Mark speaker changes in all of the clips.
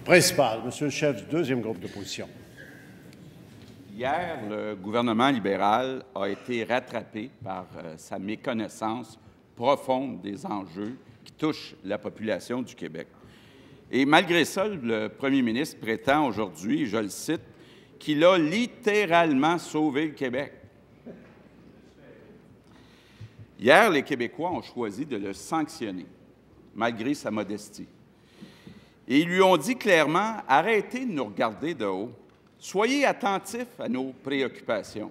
Speaker 1: Principal, Monsieur le chef du deuxième groupe d'opposition.
Speaker 2: Hier, le gouvernement libéral a été rattrapé par sa méconnaissance profonde des enjeux qui touchent la population du Québec. Et malgré ça, le premier ministre prétend aujourd'hui, je le cite, qu'il a littéralement sauvé le Québec. Hier, les Québécois ont choisi de le sanctionner, malgré sa modestie. Et ils lui ont dit clairement, arrêtez de nous regarder de haut. Soyez attentifs à nos préoccupations.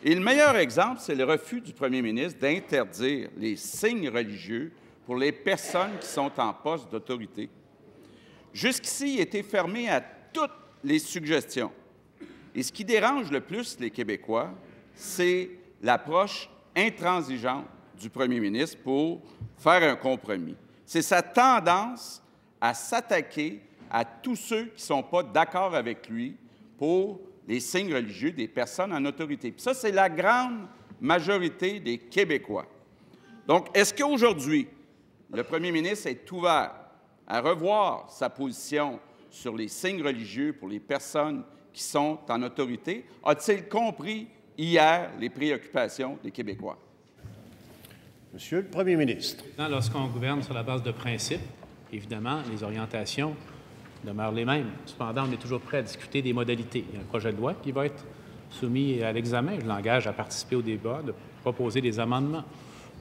Speaker 2: Et le meilleur exemple, c'est le refus du premier ministre d'interdire les signes religieux pour les personnes qui sont en poste d'autorité. Jusqu'ici, il était fermé à toutes les suggestions. Et ce qui dérange le plus les Québécois, c'est l'approche intransigeante du premier ministre pour faire un compromis. C'est sa tendance à s'attaquer à tous ceux qui ne sont pas d'accord avec lui pour les signes religieux des personnes en autorité. Puis ça, c'est la grande majorité des Québécois. Donc, est-ce qu'aujourd'hui, le premier ministre est ouvert à revoir sa position sur les signes religieux pour les personnes qui sont en autorité? A-t-il compris hier les préoccupations des Québécois?
Speaker 1: Monsieur le premier ministre.
Speaker 3: Lorsqu'on gouverne sur la base de principes, évidemment, les orientations demeurent les mêmes. Cependant, on est toujours prêt à discuter des modalités. Il y a un projet de loi qui va être soumis à l'examen. Je l'engage à participer au débat, de proposer des amendements.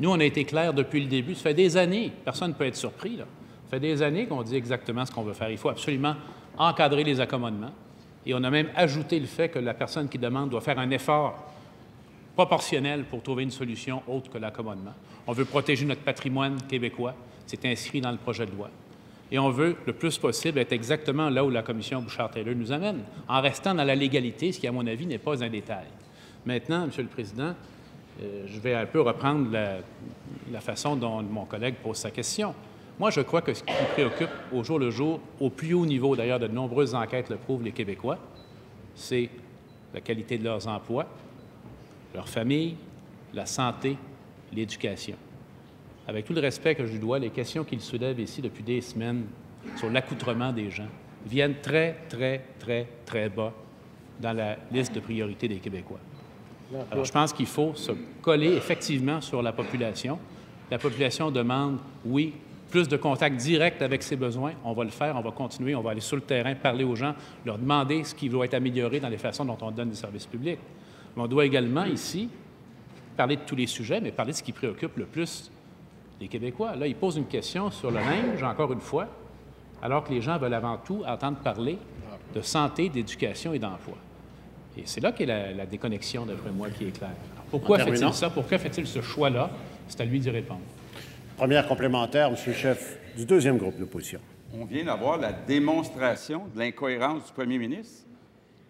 Speaker 3: Nous, on a été clairs depuis le début. Ça fait des années, personne ne peut être surpris, là. Ça fait des années qu'on dit exactement ce qu'on veut faire. Il faut absolument encadrer les accommodements. Et on a même ajouté le fait que la personne qui demande doit faire un effort proportionnel pour trouver une solution autre que l'accommodement. On veut protéger notre patrimoine québécois. C'est inscrit dans le projet de loi. Et on veut, le plus possible, être exactement là où la commission Bouchard-Taylor nous amène, en restant dans la légalité, ce qui, à mon avis, n'est pas un détail. Maintenant, Monsieur le Président, je vais un peu reprendre la façon dont mon collègue pose sa question. Moi, je crois que ce qui préoccupe au jour le jour, au plus haut niveau, d'ailleurs, de nombreuses enquêtes le prouvent, les Québécois, c'est la qualité de leurs emplois, leur famille, la santé, l'éducation. Avec tout le respect que je lui dois, les questions qu'il soulève ici depuis des semaines sur l'accoutrement des gens viennent très, très, très, très bas dans la liste de priorités des Québécois. Alors, je pense qu'il faut se coller effectivement sur la population. La population demande, oui, plus de contact direct avec ses besoins. On va le faire, on va continuer, on va aller sur le terrain, parler aux gens, leur demander ce qui doit être amélioré dans les façons dont on donne des services publics. Mais on doit également, ici, parler de tous les sujets, mais parler de ce qui préoccupe le plus les Québécois. Là, ils posent une question sur le linge, encore une fois, alors que les gens veulent avant tout entendre parler de santé, d'éducation et d'emploi. Et c'est là qu'est la déconnexion, d'après moi, qui est claire. Alors, pourquoi fait-il ça? Pourquoi fait-il ce choix-là? C'est à lui d'y répondre.
Speaker 1: Première complémentaire, Monsieur le chef du deuxième groupe d'opposition.
Speaker 2: On vient d'avoir la démonstration de l'incohérence du premier ministre.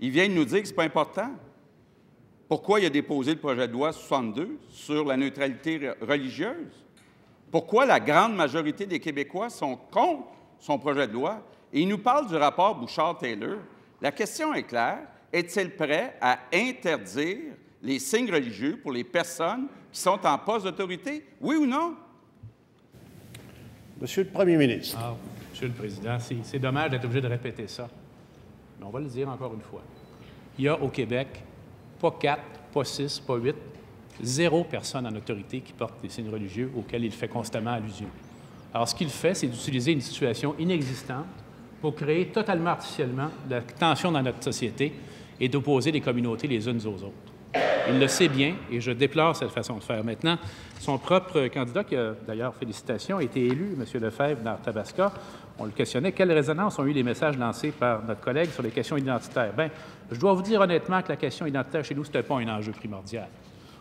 Speaker 2: Il vient de nous dire que ce n'est pas important. Pourquoi il a déposé le projet de loi 62 sur la neutralité religieuse? Pourquoi la grande majorité des Québécois sont contre son projet de loi? Et il nous parle du rapport Bouchard-Taylor. La question est claire. Est-il prêt à interdire les signes religieux pour les personnes qui sont en poste d'autorité? Oui ou non?
Speaker 1: Monsieur le premier ministre.
Speaker 3: Monsieur le Président, c'est dommage d'être obligé de répéter ça. Mais on va le dire encore une fois. Il y a au Québec pas 4, pas 6, pas 8, 0 personne en autorité qui porte des signes religieux auxquels il fait constamment allusion. Alors, ce qu'il fait, c'est d'utiliser une situation inexistante pour créer totalement artificiellement de la tension dans notre société et d'opposer les communautés les unes aux autres. Il le sait bien et je déplore cette façon de faire. Maintenant, son propre candidat, qui a d'ailleurs, félicitations, a été élu, M. Lefebvre, dans Tabasca. On le questionnait. Quelle résonance ont eu les messages lancés par notre collègue sur les questions identitaires? Bien, je dois vous dire honnêtement que la question identitaire chez nous, ce n'était pas un enjeu primordial.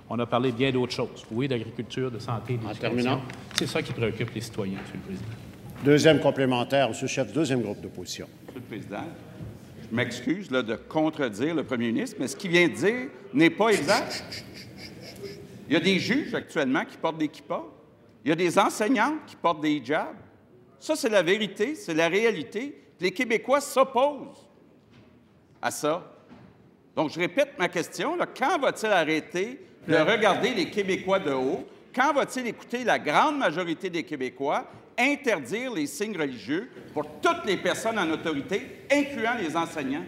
Speaker 3: On a parlé bien d'autres choses. Oui, d'agriculture, de santé, d'éducation. C'est ça qui préoccupe les citoyens, M. le Président.
Speaker 1: Deuxième complémentaire, M. le chef du deuxième groupe d'opposition.
Speaker 2: Monsieur le Président, je m'excuse de contredire le premier ministre, mais ce qu'il vient de dire n'est pas exact. Il y a des juges actuellement qui portent des kippas. Il y a des enseignantes qui portent des hijabs. Ça, c'est la vérité, c'est la réalité. Les Québécois s'opposent à ça. Donc, je répète ma question. Là, quand va-t-il arrêter de regarder les Québécois de haut? quand va-t-il écouter la grande majorité des Québécois interdire les signes religieux pour toutes les personnes en autorité, incluant les enseignants?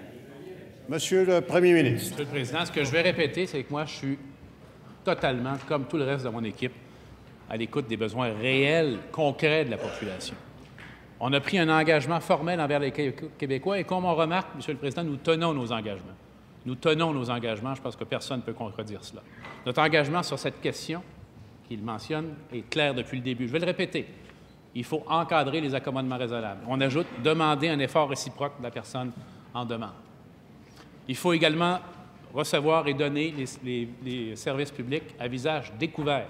Speaker 1: Monsieur le Premier ministre.
Speaker 3: Monsieur le Président, ce que je vais répéter, c'est que moi, je suis totalement, comme tout le reste de mon équipe, à l'écoute des besoins réels, concrets de la population. On a pris un engagement formel envers les Québécois et comme on remarque, Monsieur le Président, nous tenons nos engagements. Nous tenons nos engagements. Je pense que personne ne peut contredire cela. Notre engagement sur cette question qu'il mentionne est clair depuis le début. Je vais le répéter. Il faut encadrer les accommodements raisonnables. On ajoute demander un effort réciproque de la personne en demande. Il faut également recevoir et donner les services publics à visage découvert.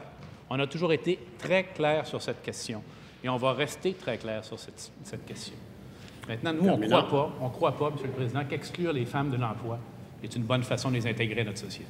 Speaker 3: On a toujours été très clair sur cette question et on va rester très clair sur cette question. Maintenant, nous, on ne croit pas, M. le Président, qu'exclure les femmes de l'emploi est une bonne façon de les intégrer à notre société.